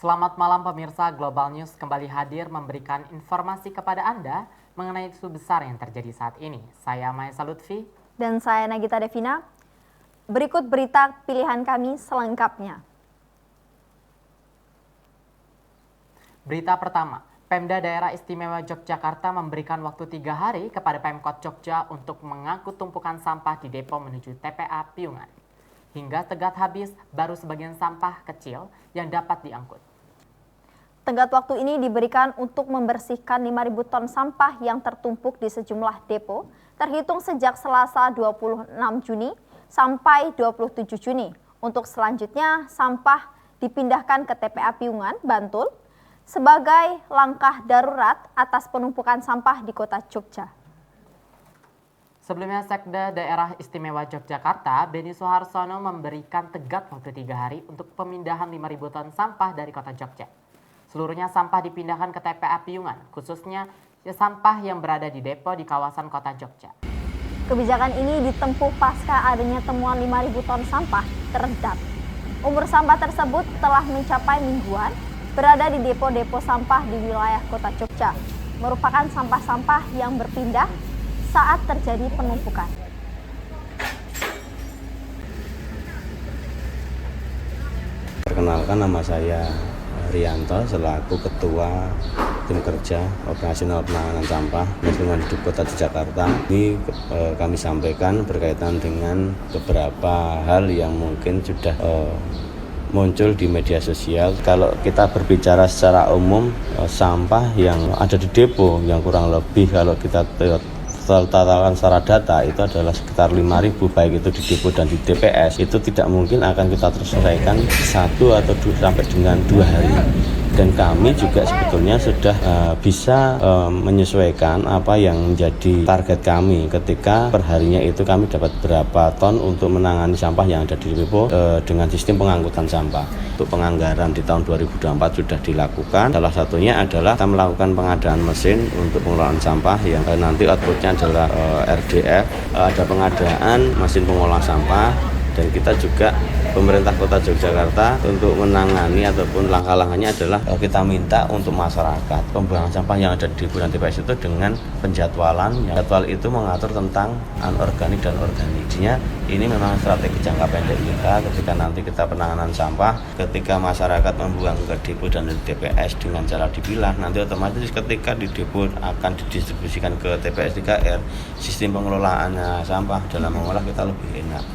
Selamat malam pemirsa, Global News kembali hadir memberikan informasi kepada Anda mengenai isu besar yang terjadi saat ini. Saya Maesa Lutfi. Dan saya Nagita Devina. Berikut berita pilihan kami selengkapnya. Berita pertama, Pemda Daerah Istimewa Yogyakarta memberikan waktu 3 hari kepada Pemkot Jogja untuk mengangkut tumpukan sampah di depo menuju TPA Piungan. Hingga tenggat habis, baru sebagian sampah kecil yang dapat diangkut. Tenggat waktu ini diberikan untuk membersihkan 5.000 ton sampah yang tertumpuk di sejumlah depo, terhitung sejak Selasa 26 Juni sampai 27 Juni. Untuk selanjutnya, sampah dipindahkan ke TPA Piungan, Bantul, sebagai langkah darurat atas penumpukan sampah di kota Jogja. Sebelumnya, Sekda Daerah Istimewa Yogyakarta, Beni Soeharsono memberikan tenggat waktu 3 hari untuk pemindahan 5.000 ton sampah dari kota Jogja. Seluruhnya sampah dipindahkan ke TPA Piungan, khususnya sampah yang berada di depo di kawasan kota Jogja. Kebijakan ini ditempuh pasca adanya temuan 5.000 ton sampah terendam. Umur sampah tersebut telah mencapai mingguan, berada di depo-depo sampah di wilayah kota Jogja. Merupakan sampah-sampah yang berpindah saat terjadi penumpukan. Perkenalkan, nama saya Rianto selaku Ketua Tim Kerja Operasional Penanganan Sampah Lingkungan Hidup Kota Jakarta. Ini kami sampaikan berkaitan dengan beberapa hal yang mungkin sudah muncul di media sosial. Kalau kita berbicara secara umum, sampah yang ada di depo yang kurang lebih kalau kita tatakan secara data itu adalah sekitar 5.000, baik itu di depo dan di TPS. Itu tidak mungkin akan kita selesaikan 1 atau 2 sampai dengan 2 hari. Dan kami juga sebetulnya sudah bisa menyesuaikan apa yang menjadi target kami ketika perharinya itu kami dapat berapa ton untuk menangani sampah yang ada di depo dengan sistem pengangkutan sampah. Untuk penganggaran di tahun 2024 sudah dilakukan. Salah satunya adalah kita melakukan pengadaan mesin untuk pengelolaan sampah yang nanti outputnya adalah RDF. Ada pengadaan mesin pengolah sampah. Dan kita juga pemerintah kota Yogyakarta untuk menangani ataupun langkah-langkahnya adalah kita minta untuk masyarakat pembuangan sampah yang ada di depo dan TPS itu dengan penjadwalan. Jadwal itu mengatur tentang anorganik dan organik. Jadinya ini memang strategi jangka pendek kita ketika nanti kita penanganan sampah, ketika masyarakat membuang ke depo dan TPS dengan cara dipilah, nanti otomatis ketika di depo akan didistribusikan ke TPS 3R, sistem pengelolaannya sampah dalam mengolah kita lebih enak.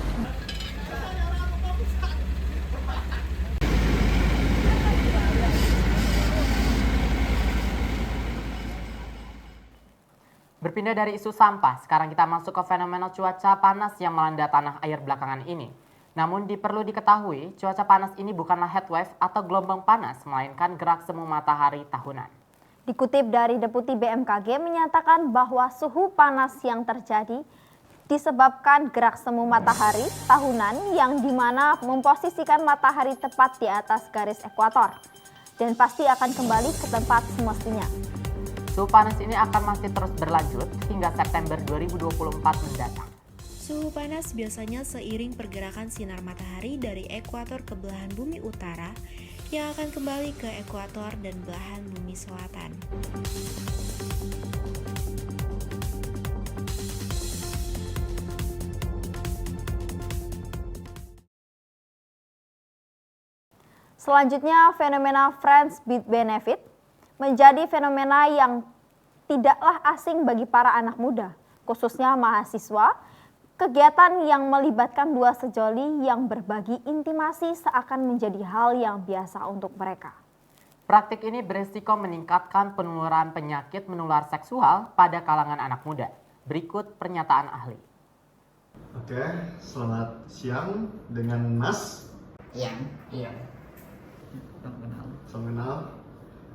Berpindah dari isu sampah, sekarang kita masuk ke fenomena cuaca panas yang melanda tanah air belakangan ini. Namun perlu diketahui, cuaca panas ini bukanlah heatwave atau gelombang panas, melainkan gerak semu matahari tahunan. Dikutip dari Deputi BMKG menyatakan bahwa suhu panas yang terjadi disebabkan gerak semu matahari tahunan yang dimana memposisikan matahari tepat di atas garis ekuator dan pasti akan kembali ke tempat semestinya. Suhu panas ini akan masih terus berlanjut hingga September 2024 mendatang. Suhu panas biasanya seiring pergerakan sinar matahari dari ekuator ke belahan bumi utara yang akan kembali ke ekuator dan belahan bumi selatan. Selanjutnya, fenomena Friends with Benefit menjadi fenomena yang tidaklah asing bagi para anak muda, khususnya mahasiswa. Kegiatan yang melibatkan dua sejoli yang berbagi intimasi seakan menjadi hal yang biasa untuk mereka. Praktik ini berisiko meningkatkan penularan penyakit menular seksual pada kalangan anak muda. Berikut pernyataan ahli. Oke, selamat siang dengan Mas. Iya. Salam kenal.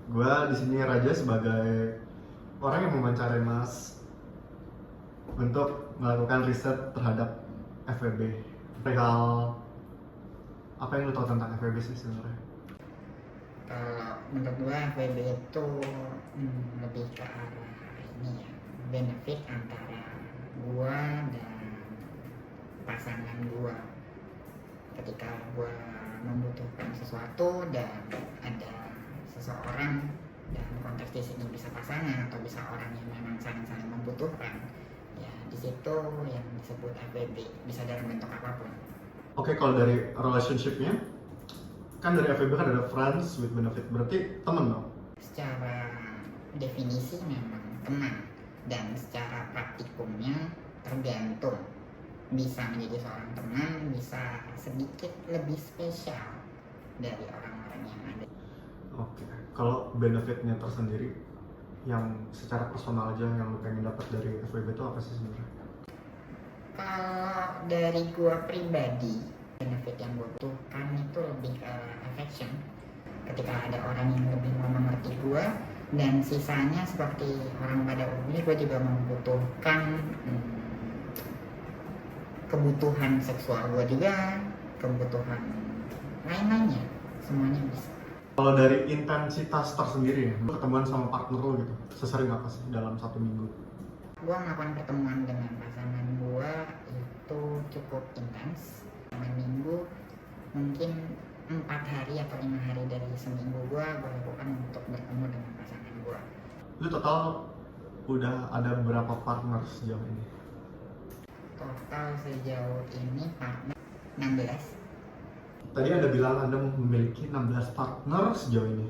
Gue di sini Raja sebagai orang yang mewawancarai Mas untuk melakukan riset terhadap FWB. Perihal apa yang lo tahu tentang FWB sih sebenarnya? Kalau menurut gue FWB itu lebih ke arah ini ya, benefit antara gue dan pasangan gue. Ketika gue membutuhkan sesuatu dan ada seseorang, dalam konteks di sini bisa pasangan atau bisa orang yang memang saling-saling membutuhkan, ya di situ yang disebut FWB, bisa dalam bentuk apapun. Oke, kalau dari relationship-nya, kan dari FWB kan ada friends with benefit, berarti temen dong? Secara definisi memang teman, dan secara praktikumnya tergantung. Bisa menjadi seorang teman, bisa sedikit lebih spesial dari orang-orang yang ada. Oke, kalau benefitnya tersendiri, yang secara personal aja yang lu pengen dapat dari FWB itu apa sih sebenarnya? Kalau dari gua pribadi, benefit yang gua butuhkan itu lebih ke affection. Ketika ada orang yang lebih mau mengerti gua, dan sisanya seperti orang pada umumnya, gua juga membutuhkan kebutuhan seksual gua juga, kebutuhan lain-lainnya, semuanya bisa. Kalau dari intensitas tersendiri, lu ketemuan sama partner lo gitu, sesering apa sih dalam 1 minggu? Gua melakukan pertemuan dengan pasangan gua itu cukup intens. Selama minggu mungkin 4 hari atau 5 hari dari seminggu gua lakukan untuk bertemu dengan pasangan gua. Lu total udah ada berapa partner sejauh ini? Total sejauh ini partner 16. Tadi Anda bilang Anda memiliki 16 partner sejauh ini.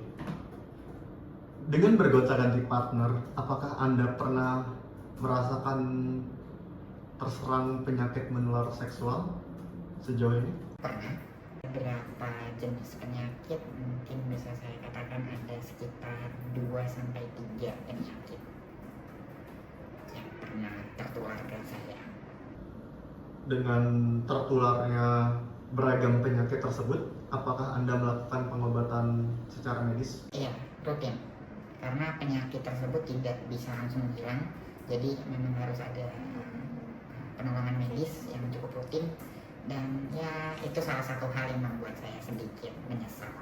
Dengan bergonta-ganti partner, apakah Anda pernah merasakan terserang penyakit menular seksual sejauh ini? Pernah. Beberapa jenis penyakit mungkin bisa saya katakan ada sekitar 2-3 penyakit yang pernah tertular ke saya. Dengan tertularnya beragam penyakit tersebut, apakah Anda melakukan pengobatan secara medis? Iya, rutin. Karena penyakit tersebut tidak bisa langsung hilang, jadi memang harus ada penolongan medis yang cukup rutin, dan ya itu salah satu hal yang membuat saya sedikit menyesal.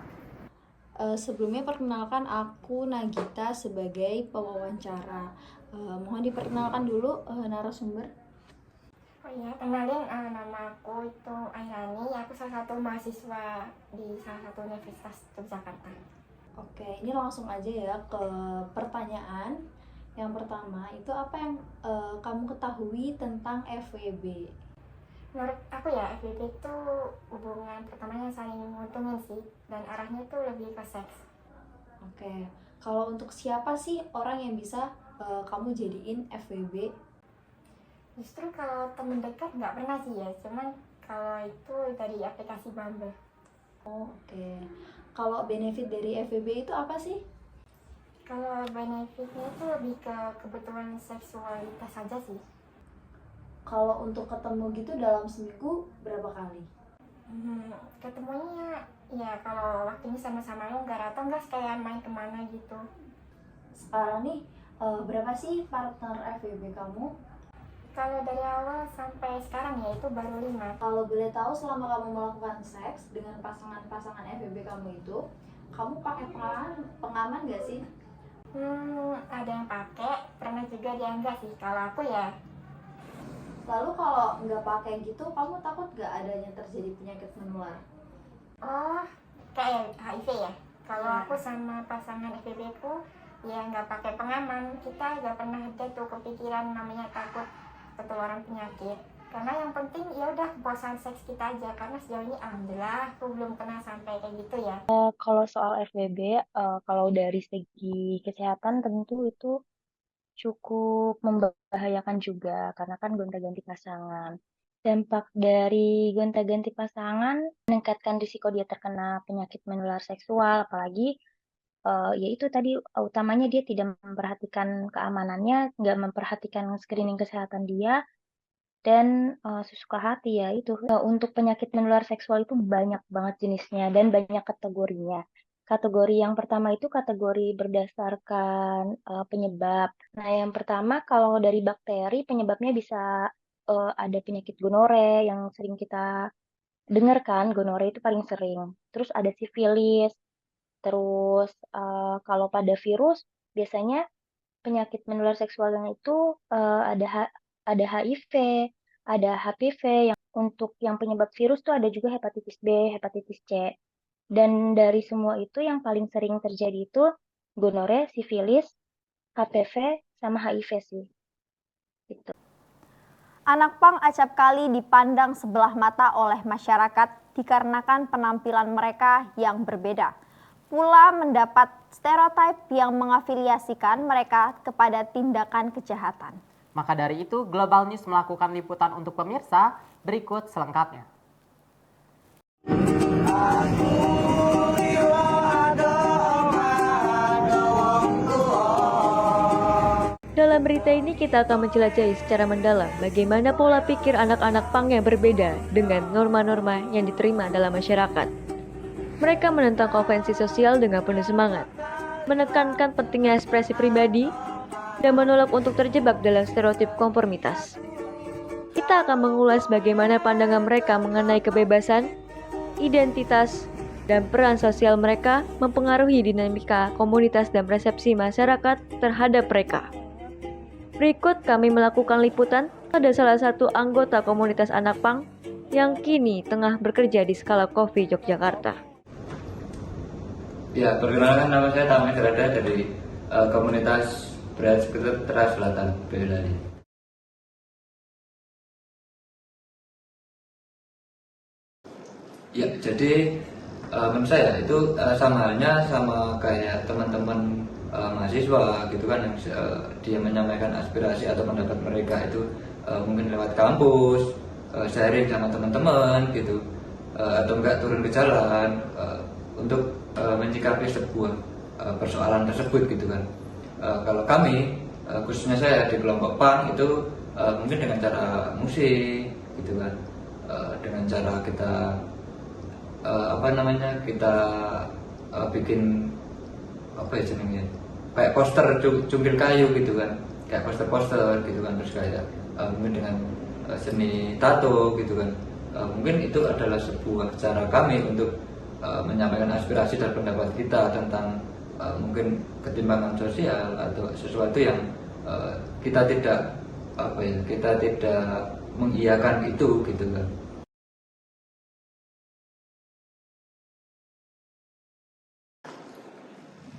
Sebelumnya perkenalkan, aku Nagita sebagai pewawancara. Mohon diperkenalkan dulu narasumber. Oh iya, kenalin, nama aku itu Airani, aku salah satu mahasiswa di salah satu universitas Yogyakarta. Oke, ini langsung aja ya ke pertanyaan. Yang pertama, itu apa yang kamu ketahui tentang FWB? Menurut aku ya, FWB itu hubungan pertamanya saling menguntungin sih, dan arahnya itu lebih ke seks. Oke, kalau untuk siapa sih orang yang bisa kamu jadiin FWB? Justru kalau temen dekat nggak pernah sih ya, cuman kalau itu dari aplikasi Bumble. Oh, oke. Kalau benefit dari FWB itu apa sih? Kalau benefitnya itu lebih ke kebutuhan seksualitas saja sih. Kalau untuk ketemu gitu dalam seminggu berapa kali? Ketemunya ya kalau waktunya sama-sama longgar atau enggak sekalian main kemana gitu. Sekarang nih berapa sih partner FWB kamu? Kalau dari awal sampai sekarang ya itu baru 5. Kalau boleh tahu, selama kamu melakukan seks dengan pasangan-pasangan FWB kamu itu, kamu pakai pengaman nggak sih? Ada yang pakai, pernah juga dia enggak sih. Kalau aku ya. Lalu kalau nggak pakai gitu, kamu takut nggak adanya terjadi penyakit menular? Oh, kayak HIV ya. Kalau Ya. aku sama pasangan FWB ku ya nggak pakai pengaman, kita nggak pernah ada tuh kepikiran namanya takut ketularan penyakit. Karena yang penting ya udah kepuasan seks kita aja. Karena sejauh ini alhamdulillah aku belum pernah sampai kayak gitu ya. Kalau soal FWB, kalau dari segi kesehatan tentu itu cukup membahayakan juga karena kan gonta-ganti pasangan. Dampak dari gonta-ganti pasangan meningkatkan risiko dia terkena penyakit menular seksual, apalagi yaitu tadi utamanya dia tidak memperhatikan keamanannya, nggak memperhatikan screening kesehatan dia, dan sesuka hati ya itu. Untuk penyakit menular seksual itu banyak banget jenisnya dan banyak kategorinya. Kategori yang pertama itu kategori berdasarkan penyebab. Nah, yang pertama kalau dari bakteri penyebabnya bisa ada penyakit gonore yang sering kita dengar kan, gonore itu paling sering. Terus ada sifilis. Terus kalau pada virus biasanya penyakit menular seksualnya itu ada HIV, ada HPV. Yang untuk yang penyebab virus tuh ada juga hepatitis B, hepatitis C. Dan dari semua itu yang paling sering terjadi itu gonore, sifilis, HPV, sama HIV sih. Gitu. Anak pang acap kali dipandang sebelah mata oleh masyarakat dikarenakan penampilan mereka yang berbeda. Pula mendapat stereotip yang mengafiliasikan mereka kepada tindakan kejahatan. Maka dari itu, Global News melakukan liputan untuk pemirsa, berikut selengkapnya. Dalam berita ini kita akan menjelajahi secara mendalam bagaimana pola pikir anak-anak pang yang berbeda dengan norma-norma yang diterima dalam masyarakat. Mereka menentang konvensi sosial dengan penuh semangat, menekankan pentingnya ekspresi pribadi, dan menolak untuk terjebak dalam stereotip konformitas. Kita akan mengulas bagaimana pandangan mereka mengenai kebebasan, identitas, dan peran sosial mereka mempengaruhi dinamika komunitas dan persepsi masyarakat terhadap mereka. Berikut kami melakukan liputan pada salah satu anggota komunitas anak pang yang kini tengah bekerja di Skala Coffee Yogyakarta. Ya, perkenalkan nama saya Tami Serada dari komunitas Berat Skuter Teras Selatan, Boyolali. Ya, jadi menurut saya itu sama halnya sama kayak teman-teman mahasiswa gitu kan yang dia menyampaikan aspirasi atau pendapat mereka itu mungkin lewat kampus, sharing sama teman-teman gitu, atau enggak turun ke jalan untuk menyikapi sebuah persoalan tersebut gitu kan. Kalau kami khususnya saya di kelompok pang itu mungkin dengan cara musik gitu kan, dengan cara kita kita bikin apa ya jenengnya, kayak poster cungkil kayu gitu kan, kayak poster-poster gitu kan, terus kayak mungkin dengan seni tato gitu kan. Mungkin itu adalah sebuah cara kami untuk menyampaikan aspirasi dan pendapat kita tentang mungkin ketimpangan sosial atau sesuatu yang kita tidak mengiyakan itu gitu kan.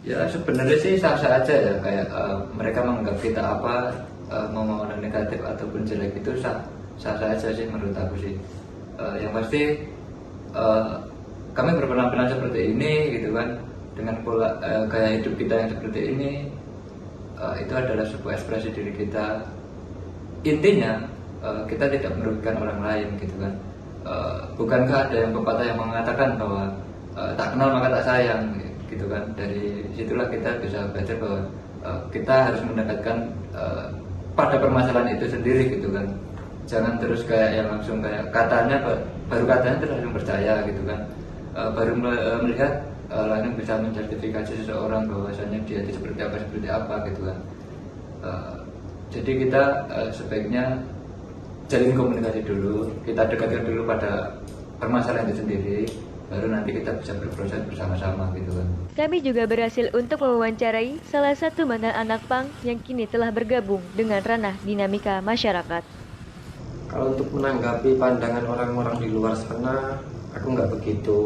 Ya sebenarnya sih sah-sah aja ya, kayak mereka menganggap kita apa, mau negatif ataupun jelek itu sah-sah aja sih menurut aku sih. Yang pasti kami berpenampilan seperti ini gitu kan, dengan pola gaya hidup kita yang seperti ini, itu adalah sebuah ekspresi diri kita. Intinya kita tidak merugikan orang lain gitu kan. Bukankah ada yang pepatah yang mengatakan bahwa tak kenal maka tak sayang gitu kan. Dari situlah kita bisa belajar bahwa kita harus mendekatkan pada permasalahan itu sendiri gitu kan. Jangan terus kayak yang langsung kayak baru katanya terus langsung percaya gitu kan. Baru melihat langsung bisa menjustifikasi seseorang bahwasanya dia itu seperti apa gitu kan. Jadi kita sebaiknya jalin komunikasi dulu, kita dekatkan dulu pada permasalahan itu sendiri, baru nanti kita bisa berproses bersama-sama gitu kan. Kami juga berhasil untuk mewawancarai salah satu mantan anak pang yang kini telah bergabung dengan ranah dinamika masyarakat. Kalau untuk menanggapi pandangan orang-orang di luar sana, aku nggak begitu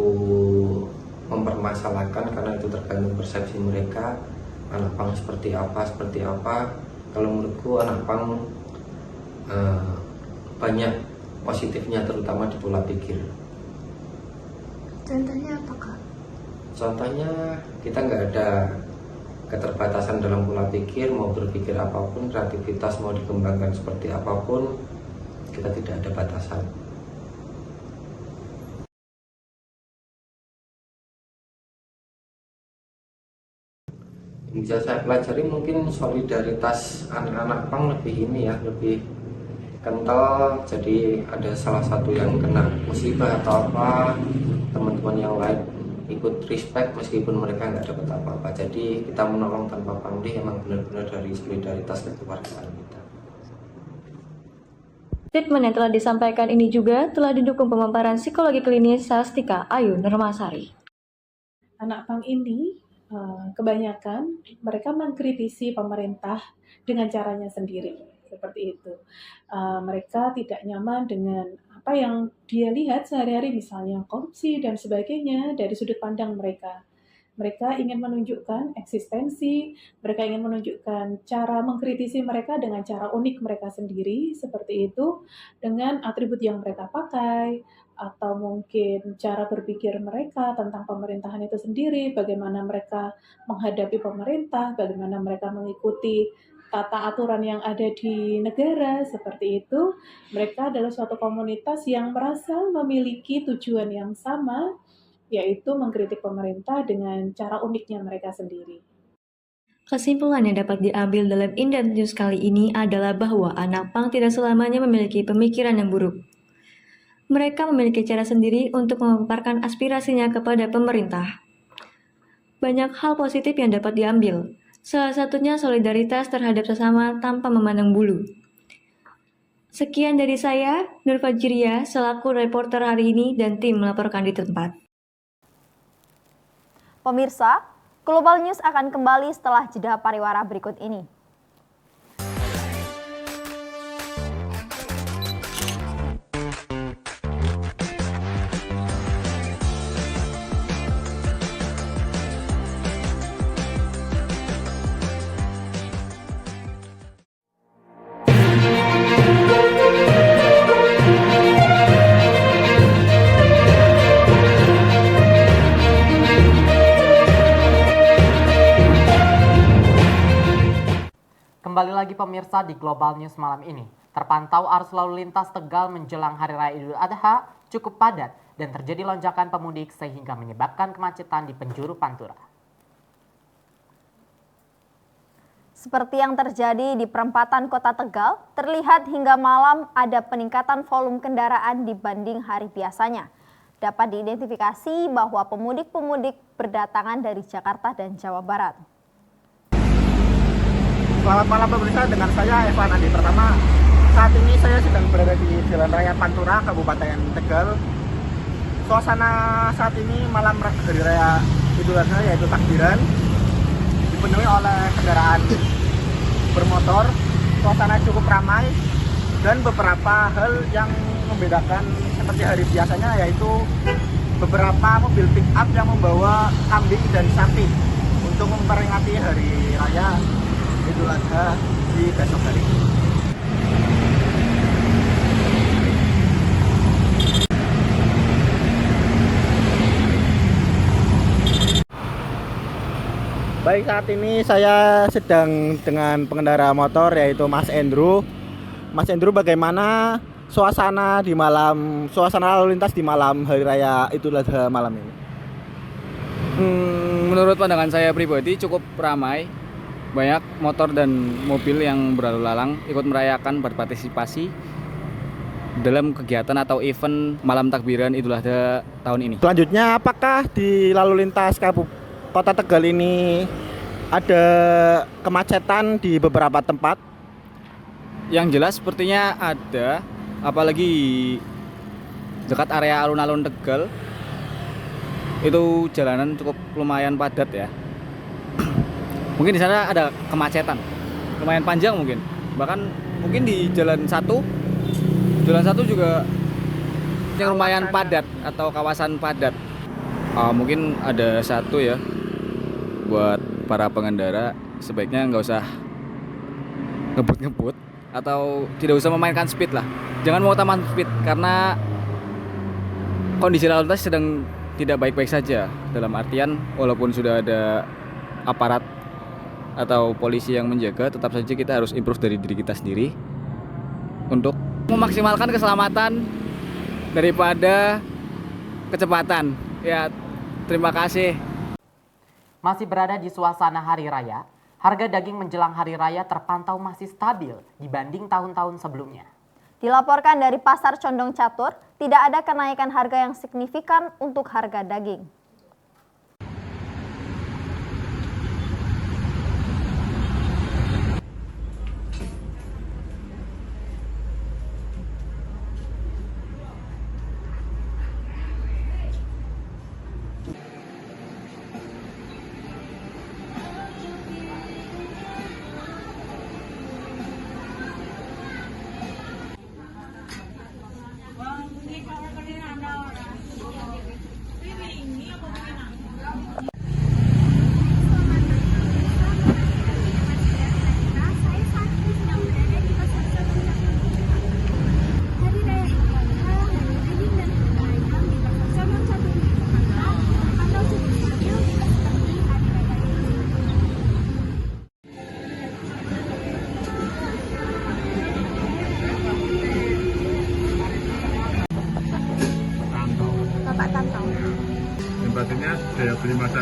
mempermasalahkan karena itu tergantung persepsi mereka. Anak pang seperti apa. Kalau menurutku anak pang banyak positifnya, terutama di pola pikir. Contohnya apa, Kak? Contohnya kita nggak ada keterbatasan dalam pola pikir, mau berpikir apapun, kreativitas mau dikembangkan seperti apapun, kita tidak ada batasan. Yang bisa saya pelajari mungkin solidaritas anak-anak pang lebih lebih kental. Jadi ada salah satu yang kena musibah atau apa, teman-teman yang lain ikut respect meskipun mereka nggak dapat apa-apa. Jadi kita menolong tanpa pamrih, emang benar-benar dari solidaritas kekeluargaan kita. Statement yang telah disampaikan ini juga telah didukung pemaparan psikologi klinis Sastika Ayu Nurmasari. Anak pang ini kebanyakan mereka mengkritisi pemerintah dengan caranya sendiri, seperti itu. Mereka tidak nyaman dengan apa yang dia lihat sehari-hari, misalnya korupsi dan sebagainya dari sudut pandang mereka. Mereka ingin menunjukkan eksistensi, mereka ingin menunjukkan cara mengkritisi mereka dengan cara unik mereka sendiri, seperti itu, dengan atribut yang mereka pakai, atau mungkin cara berpikir mereka tentang pemerintahan itu sendiri, bagaimana mereka menghadapi pemerintah, bagaimana mereka mengikuti tata aturan yang ada di negara, seperti itu. Mereka adalah suatu komunitas yang merasa memiliki tujuan yang sama, yaitu mengkritik pemerintah dengan cara uniknya mereka sendiri. Kesimpulan yang dapat diambil dalam Indent News kali ini adalah bahwa anak pang tidak selamanya memiliki pemikiran yang buruk. Mereka memiliki cara sendiri untuk memaparkan aspirasinya kepada pemerintah. Banyak hal positif yang dapat diambil, salah satunya solidaritas terhadap sesama tanpa memandang bulu. Sekian dari saya, Nur Fajriya, selaku reporter hari ini dan tim melaporkan di tempat. Pemirsa, Global News akan kembali setelah jeda pariwara berikut ini. Kembali lagi pemirsa di Global News malam ini. Terpantau arus lalu lintas Tegal menjelang Hari Raya Idul Adha cukup padat dan terjadi lonjakan pemudik sehingga menyebabkan kemacetan di penjuru Pantura. Seperti yang terjadi di perempatan Kota Tegal, terlihat hingga malam ada peningkatan volume kendaraan dibanding hari biasanya. Dapat diidentifikasi bahwa pemudik-pemudik berdatangan dari Jakarta dan Jawa Barat. Selamat malam pemirsa, dengan saya Evan Andi Pertama. Saat ini saya sedang berada di Jalan Raya Pantura, Kabupaten Tegal. Suasana saat ini malam Hari Raya Idul Adha yaitu takbiran dipenuhi oleh kendaraan bermotor. Suasana cukup ramai dan beberapa hal yang membedakan seperti hari biasanya, yaitu beberapa mobil pick up yang membawa kambing dan sapi untuk memperingati Hari Raya Idul Adha di besok hari. Baik, saat ini saya sedang dengan pengendara motor yaitu Mas Endro. Mas Endro, bagaimana suasana lalu lintas di malam Hari Raya Idul Adha malam ini? Menurut pandangan saya pribadi cukup ramai. Banyak motor dan mobil yang berlalu lalang ikut merayakan berpartisipasi dalam kegiatan atau event malam takbiran Idul Adha tahun ini. Selanjutnya, apakah di lalu lintas Kota Tegal ini ada kemacetan di beberapa tempat? Yang jelas sepertinya ada, apalagi dekat area alun-alun Tegal. Itu jalanan cukup lumayan padat ya. Mungkin di sana ada kemacetan lumayan panjang mungkin. Bahkan mungkin di Jalan 1 juga yang lumayan padat atau kawasan padat. Mungkin ada satu ya, buat para pengendara sebaiknya nggak usah ngebut-ngebut atau tidak usah memainkan speed lah. Jangan mengutamakan speed karena kondisi lalu lintas sedang tidak baik-baik saja. Dalam artian walaupun sudah ada aparat atau polisi yang menjaga, tetap saja kita harus improve dari diri kita sendiri untuk memaksimalkan keselamatan daripada kecepatan. Ya, terima kasih. Masih berada di suasana Hari Raya, harga daging menjelang Hari Raya terpantau masih stabil dibanding tahun-tahun sebelumnya. Dilaporkan dari Pasar Condong Catur, tidak ada kenaikan harga yang signifikan untuk harga daging.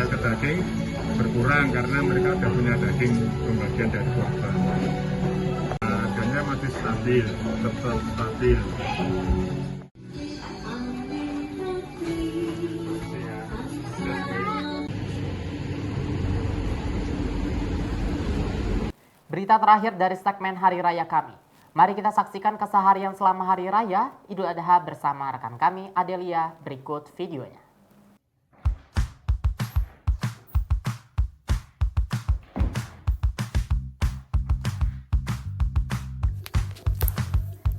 ke daging berkurang karena mereka sudah punya daging pembagian dari korban. Harganya masih stabil, tetap stabil. Berita terakhir dari segmen Hari Raya kami. Mari kita saksikan keseharian selama Hari Raya Idul Adha bersama rekan kami Adelia. Berikut videonya.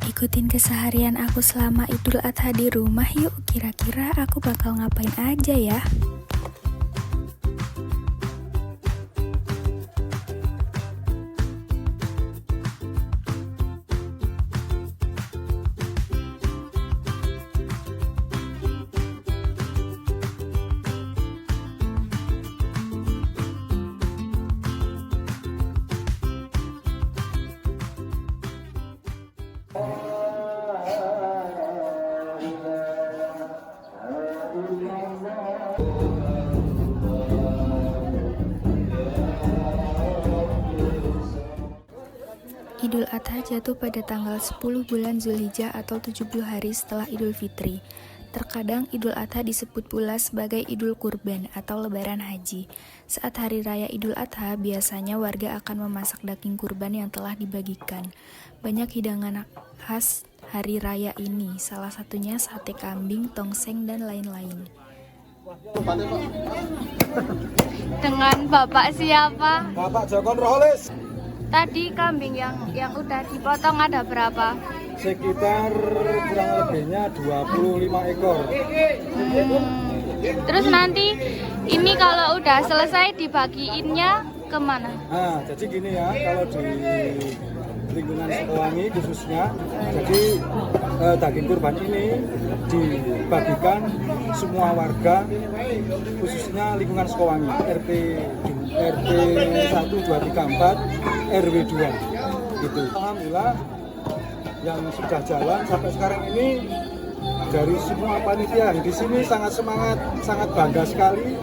Ikutin keseharian aku selama Idul Adha di rumah yuk. Kira-kira aku bakal ngapain aja ya? Idul Adha jatuh pada tanggal 10 bulan Zulhijjah atau 70 hari setelah Idul Fitri. Terkadang Idul Adha disebut pula sebagai Idul Kurban atau Lebaran Haji. Saat Hari Raya Idul Adha, biasanya warga akan memasak daging kurban yang telah dibagikan. Banyak hidangan khas Hari Raya ini, salah satunya sate kambing, tongseng, dan lain-lain. Dengan Bapak siapa? Bapak Jokon Roholis. Tadi kambing yang udah dipotong ada berapa? Sekitar kurang lebihnya 25 ekor. Terus nanti ini kalau udah selesai dibagiinnya kemana? Nah, jadi gini ya, kalau di lingkungan Sekowangi khususnya, jadi daging kurban ini dibagikan semua warga, khususnya lingkungan Sekowangi, RT 1, 2, 3, 4, RW 2 gitu. Alhamdulillah yang sudah jalan sampai sekarang ini dari semua panitia di sini sangat semangat, sangat bangga sekali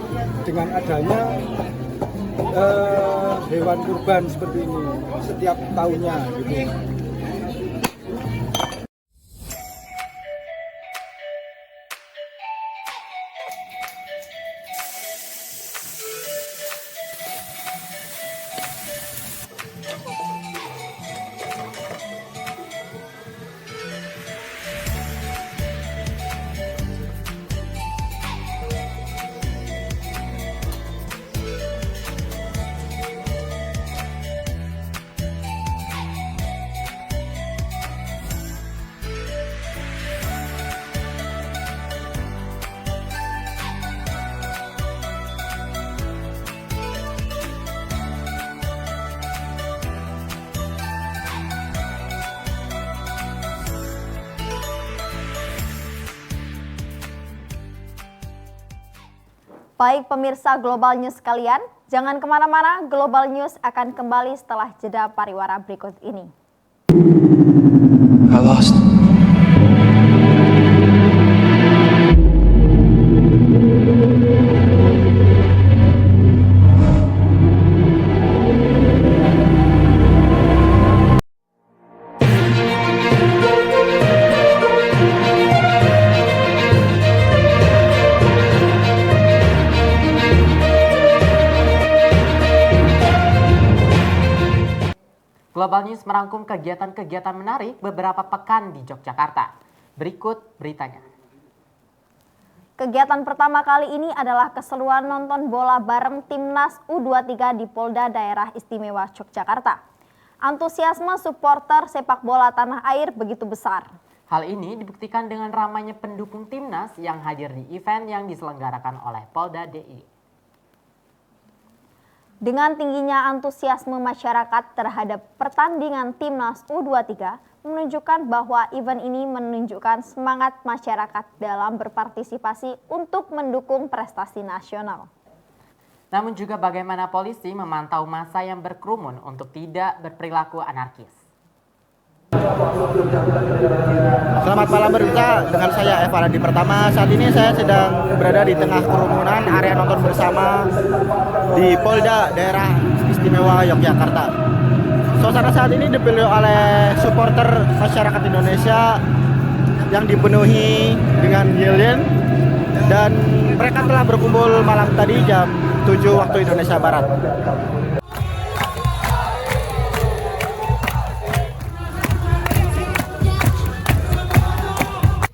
dengan adanya hewan kurban seperti ini setiap tahunnya gitu. Baik pemirsa Global News sekalian, jangan kemana-mana, Global News akan kembali setelah jeda pariwara berikut ini. I lost. Global News merangkum kegiatan-kegiatan menarik beberapa pekan di Yogyakarta. Berikut beritanya. Kegiatan pertama kali ini adalah keseruan nonton bola bareng Timnas U23 di Polda Daerah Istimewa Yogyakarta. Antusiasme supporter sepak bola tanah air begitu besar. Hal ini dibuktikan dengan ramainya pendukung Timnas yang hadir di event yang diselenggarakan oleh Polda DIY. Dengan tingginya antusiasme masyarakat terhadap pertandingan Timnas U23 menunjukkan bahwa event ini menunjukkan semangat masyarakat dalam berpartisipasi untuk mendukung prestasi nasional. Namun juga bagaimana polisi memantau massa yang berkerumun untuk tidak berperilaku anarkis. Selamat malam berita, dengan saya Evan Adi Pertama. Saat ini saya sedang berada di tengah kerumunan area nonton bersama di Polda Daerah Istimewa Yogyakarta. Suasana saat ini dipilih oleh supporter masyarakat Indonesia yang dipenuhi dengan yel-yel, dan mereka telah berkumpul malam tadi jam 7 waktu Indonesia Barat.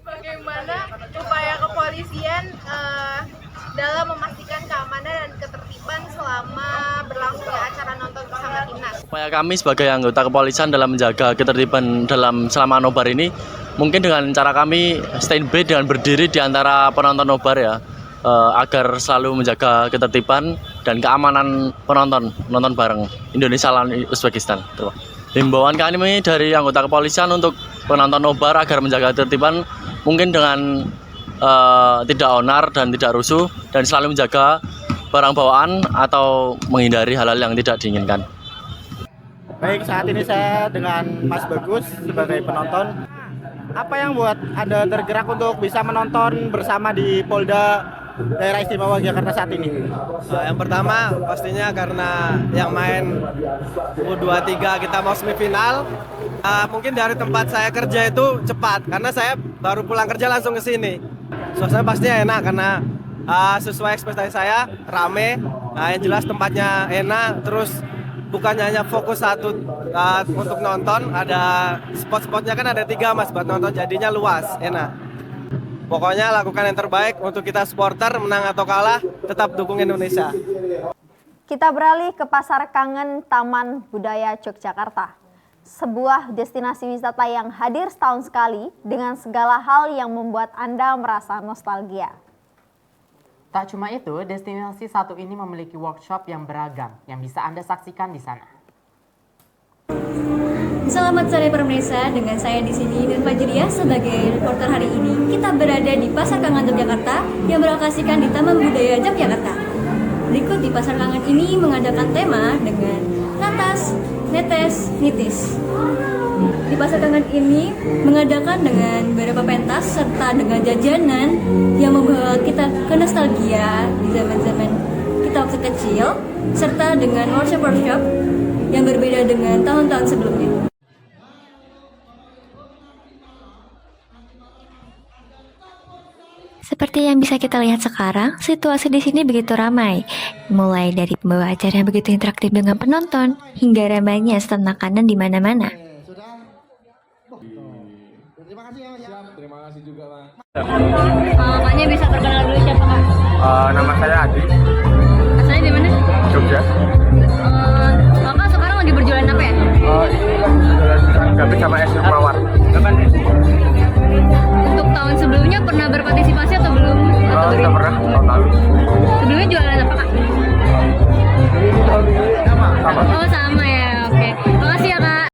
Bagaimana upaya kepolisian dalam memastikan keamanan dan ketertiban selama berlangsungnya acara nonton bersama timnas? Upaya kami sebagai anggota kepolisian dalam menjaga ketertiban selama nobar ini, mungkin dengan cara kami standby dengan berdiri di antara penonton nobar ya, agar selalu menjaga ketertiban dan keamanan penonton bareng Indonesia lawan Uzbekistan. Himbauan kami dari anggota kepolisian untuk penonton nobar agar menjaga ketertiban mungkin dengan tidak onar dan tidak rusuh, dan selalu menjaga barang bawaan atau menghindari hal-hal yang tidak diinginkan. Baik, saat ini saya dengan Mas Bagus sebagai penonton. Apa yang buat Anda tergerak untuk bisa menonton bersama di Polda Daerah Istimewa Yogyakarta saat ini? Yang pertama pastinya karena yang main U23 kita mau semifinal. Mungkin dari tempat saya kerja itu cepat, karena saya baru pulang kerja langsung ke sini. Suasana pastinya enak karena sesuai ekspektasi saya, rame. Yang jelas tempatnya enak, terus bukannya hanya fokus satu untuk nonton, ada spot-spotnya kan ada 3 Mas buat nonton, jadinya luas, enak. Pokoknya lakukan yang terbaik untuk kita supporter, menang atau kalah, tetap dukung Indonesia. Kita beralih ke Pasar Kangen Taman Budaya Yogyakarta. Sebuah destinasi wisata yang hadir setahun sekali dengan segala hal yang membuat Anda merasa nostalgia. Tak cuma itu, destinasi satu ini memiliki workshop yang beragam yang bisa Anda saksikan di sana. Selamat sore pemirsa, dengan saya di sini dan Fajriah sebagai reporter hari ini. Kita berada di Pasar Kangen Yogyakarta yang berlokasikan di Taman Budaya Yogyakarta. Berikut di Pasar Kangen ini mengadakan tema dengan Natas, Netes, Nitis. Di Pasar Kangen ini mengadakan dengan beberapa pentas serta dengan jajanan yang membawa kita ke nostalgia di zaman-zaman kita waktu kecil, serta dengan workshop-workshop yang berbeda dengan tahun-tahun sebelumnya. Seperti yang bisa kita lihat sekarang, situasi di sini begitu ramai. Mulai dari pembawa acara yang begitu interaktif dengan penonton, hingga ramainya stand makanan di mana-mana. Terima kasih juga, Mas. Makanya bisa perkenalan dulu siapa, Kak? Nama saya Adi. Asalnya di mana? Jogja. Kakak sekarang lagi berjualan apa ya? Ini jualan gabik sama es mawar. Untuk tahun sebelumnya pernah berpartisipasi atau belum? Sudah pernah, tahun lalu. Sebelumnya jualan apa, Kak? Sama. Oh, sama ya, oke. Makasih ya, Kak.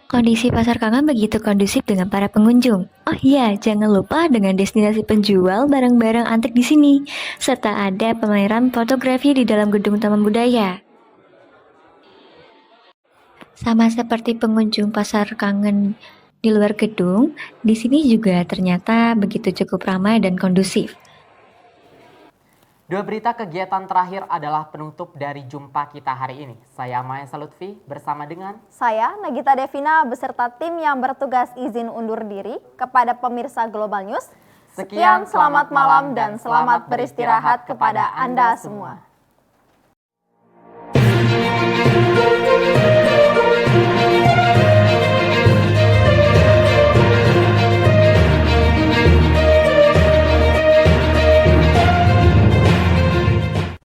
Kondisi Pasar Kangen begitu kondusif dengan para pengunjung. Oh iya, jangan lupa dengan destinasi penjual barang-barang antik di sini, serta ada pameran fotografi di dalam gedung Taman Budaya. Sama seperti pengunjung Pasar Kangen di luar gedung, di sini juga ternyata begitu cukup ramai dan kondusif. Dua berita kegiatan terakhir adalah penutup dari jumpa kita hari ini. Saya Maya Salutfi bersama dengan saya Nagita Devina beserta tim yang bertugas izin undur diri kepada pemirsa Global News. Sekian, selamat malam dan selamat beristirahat kepada Anda semua.